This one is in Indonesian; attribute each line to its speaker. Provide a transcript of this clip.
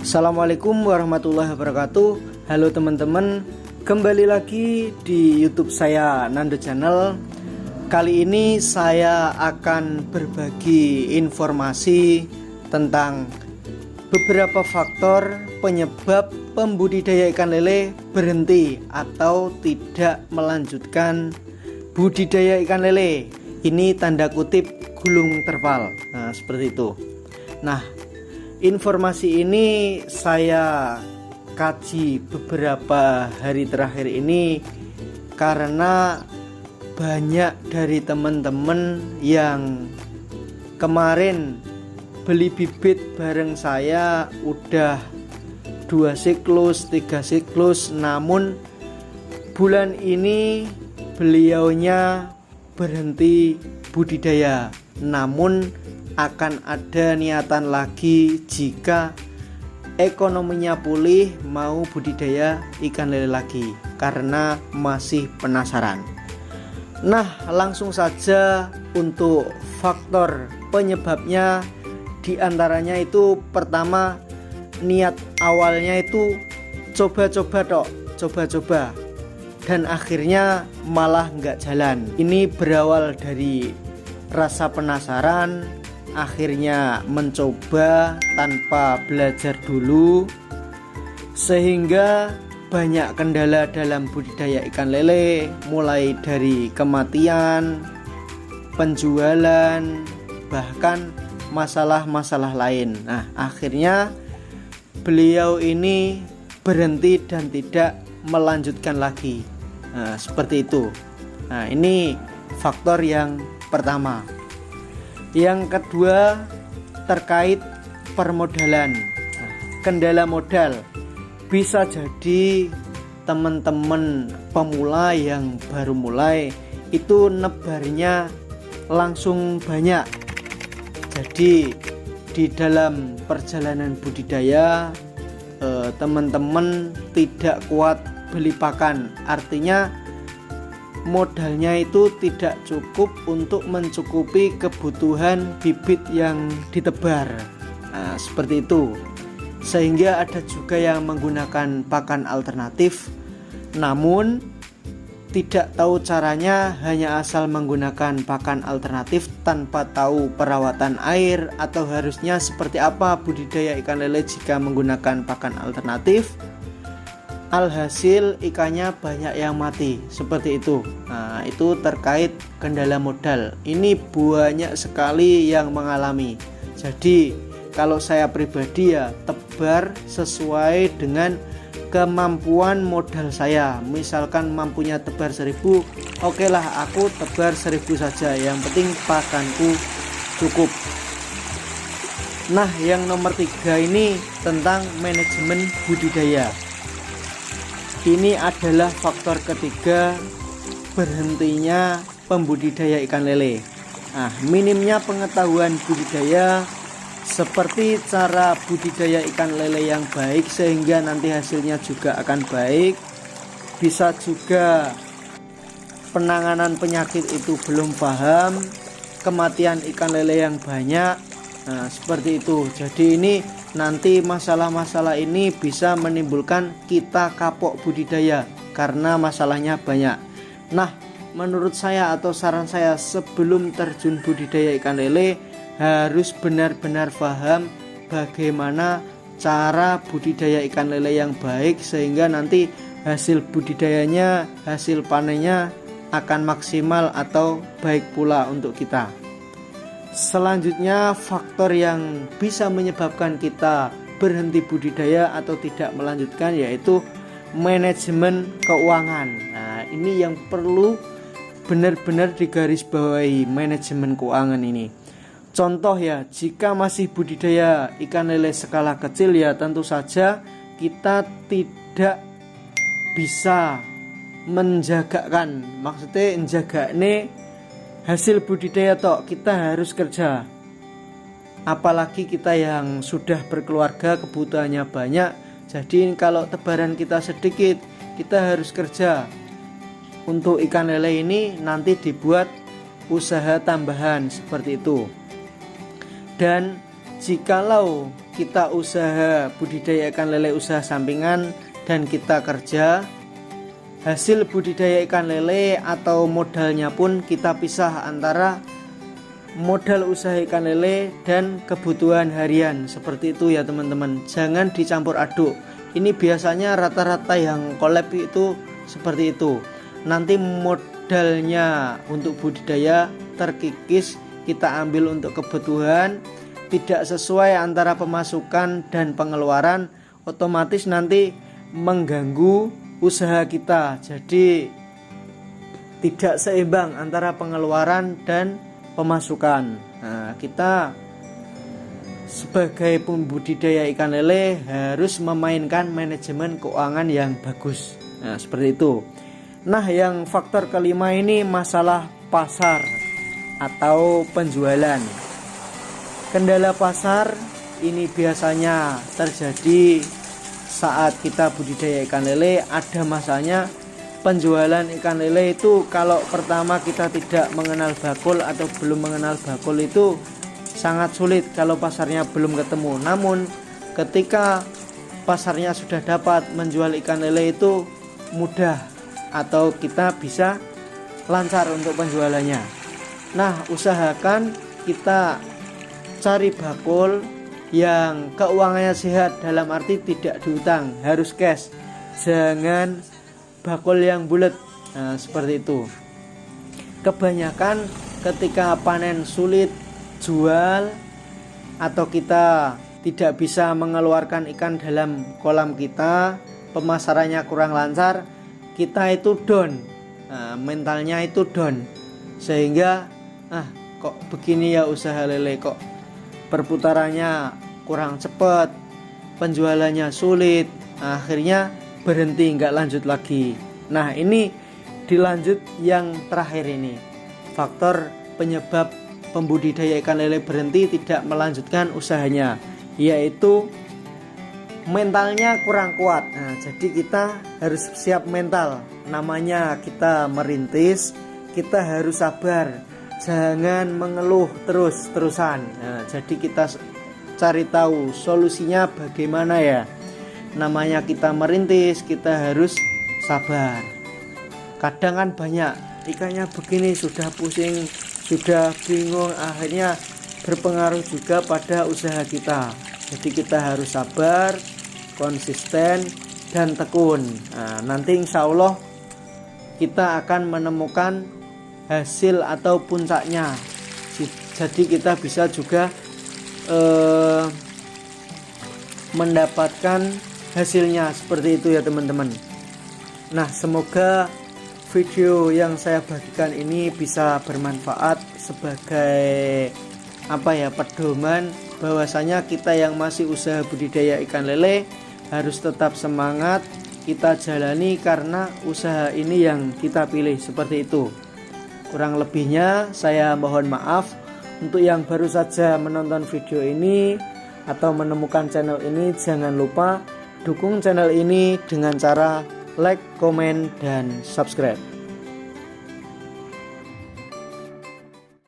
Speaker 1: Assalamualaikum warahmatullahi wabarakatuh. Halo teman-teman, kembali lagi di YouTube saya, Nando Channel. Kali ini saya akan berbagi informasi tentang beberapa faktor penyebab pembudidaya ikan lele berhenti atau tidak melanjutkan budidaya ikan lele. Ini tanda kutip gulung terpal. Nah, seperti itu. Nah, informasi ini saya kaji beberapa hari terakhir ini karena banyak dari teman-teman yang kemarin beli bibit bareng saya udah 2 siklus, 3 siklus, namun bulan ini beliaunya berhenti budidaya. Namun akan ada niatan lagi jika ekonominya pulih mau budidaya ikan lele lagi karena masih penasaran. Nah, langsung saja untuk faktor penyebabnya, diantaranya itu pertama, niat awalnya itu coba-coba dan akhirnya malah nggak jalan. Ini berawal dari rasa penasaran, akhirnya mencoba tanpa belajar dulu, sehingga banyak kendala dalam budidaya ikan lele, mulai dari kematian, penjualan, bahkan masalah-masalah lain. Nah, akhirnya beliau ini berhenti dan tidak melanjutkan lagi. Nah, seperti itu. Nah, ini faktor yang pertama. Yang kedua terkait permodalan. Nah, kendala modal. Bisa jadi teman-teman pemula yang baru mulai itu nebarnya langsung banyak. Jadi di dalam perjalanan budidaya teman-teman tidak kuat beli pakan. Artinya modalnya itu tidak cukup untuk mencukupi kebutuhan bibit yang ditebar. Nah, seperti itu. Sehingga ada juga yang menggunakan pakan alternatif, namun tidak tahu caranya, hanya asal menggunakan pakan alternatif tanpa tahu perawatan air atau harusnya seperti apa budidaya ikan lele jika menggunakan pakan alternatif. Alhasil ikannya banyak yang mati, seperti itu. Nah, itu terkait kendala modal. Ini banyak sekali yang mengalami. Jadi kalau saya pribadi ya tebar sesuai dengan kemampuan modal saya. Misalkan mampunya tebar 1000, oke lah aku tebar 1000 saja, yang penting pakanku cukup. Nah, yang nomor 3 ini tentang manajemen budidaya. Ini adalah faktor ketiga berhentinya pembudidaya ikan lele. Nah, minimnya pengetahuan budidaya seperti cara budidaya ikan lele yang baik sehingga nanti hasilnya juga akan baik. Bisa juga penanganan penyakit itu belum paham, kematian ikan lele yang banyak. Nah, seperti itu. Jadi ini nanti masalah-masalah ini bisa menimbulkan kita kapok budidaya karena masalahnya banyak. Nah, menurut saya atau saran saya, sebelum terjun budidaya ikan lele harus benar-benar paham bagaimana cara budidaya ikan lele yang baik sehingga nanti hasil budidayanya, hasil panennya akan maksimal atau baik pula untuk kita. Selanjutnya, faktor yang bisa menyebabkan kita berhenti budidaya atau tidak melanjutkan yaitu manajemen keuangan. Nah, ini yang perlu benar-benar digarisbawahi, manajemen keuangan ini. Contoh ya, jika masih budidaya ikan lele skala kecil ya tentu saja kita tidak bisa menjagakan, maksudnya menjaga ini hasil budidaya toh, kita harus kerja. Apalagi kita yang sudah berkeluarga, kebutuhannya banyak. Jadi kalau tebaran kita sedikit, kita harus kerja. Untuk ikan lele ini nanti dibuat usaha tambahan seperti itu. Dan jikalau kita usaha budidaya ikan lele usaha sampingan dan kita kerja, hasil budidaya ikan lele atau modalnya pun kita pisah antara modal usaha ikan lele dan kebutuhan harian. Seperti itu ya teman-teman, jangan dicampur aduk. Ini biasanya rata-rata yang collab itu seperti itu. Nanti modalnya untuk budidaya terkikis, kita ambil untuk kebutuhan, tidak sesuai antara pemasukan dan pengeluaran, otomatis nanti mengganggu usaha kita. Jadi tidak seimbang antara pengeluaran dan pemasukan. Nah, kita sebagai pembudidaya ikan lele harus memainkan manajemen keuangan yang bagus. Nah, seperti itu. Nah, yang faktor kelima ini masalah pasar atau penjualan. Kendala pasar ini biasanya terjadi saat kita budidaya ikan lele. Ada masanya penjualan ikan lele itu kalau pertama kita tidak mengenal bakul atau belum mengenal bakul itu sangat sulit kalau pasarnya belum ketemu. Namun ketika pasarnya sudah dapat, menjual ikan lele itu mudah atau kita bisa lancar untuk penjualannya. Nah, usahakan kita cari bakul yang keuangannya sehat, dalam arti tidak diutang, harus cash. Jangan bakul yang bulat. Nah, seperti itu. Kebanyakan ketika panen sulit jual atau kita tidak bisa mengeluarkan ikan dalam kolam kita, pemasarannya kurang lancar, kita itu down. Nah, mentalnya itu down. Sehingga kok begini ya usaha lele, kok perputarannya kurang cepat, penjualannya sulit, akhirnya berhenti, nggak lanjut lagi. Nah, ini dilanjut yang terakhir ini, faktor penyebab pembudidaya ikan lele berhenti tidak melanjutkan usahanya, yaitu mentalnya kurang kuat. Nah, jadi kita harus siap mental. Namanya kita merintis, kita harus sabar, jangan mengeluh terus-terusan. Nah, jadi kita cari tahu solusinya bagaimana ya. Namanya kita merintis, kita harus sabar. Kadang kan banyak ikannya begini, sudah pusing, sudah bingung, akhirnya berpengaruh juga pada usaha kita. Jadi kita harus sabar, konsisten, dan tekun. Nah, nanti insya Allah kita akan menemukan hasil atau puncaknya. Jadi kita bisa juga mendapatkan hasilnya seperti itu ya teman-teman. Nah, semoga video yang saya bagikan ini bisa bermanfaat sebagai pedoman bahwasanya kita yang masih usaha budidaya ikan lele harus tetap semangat, kita jalani karena usaha ini yang kita pilih, seperti itu. Kurang lebihnya saya mohon maaf. Untuk yang baru saja menonton video ini atau menemukan channel ini, jangan lupa dukung channel ini dengan cara like, komen, dan subscribe.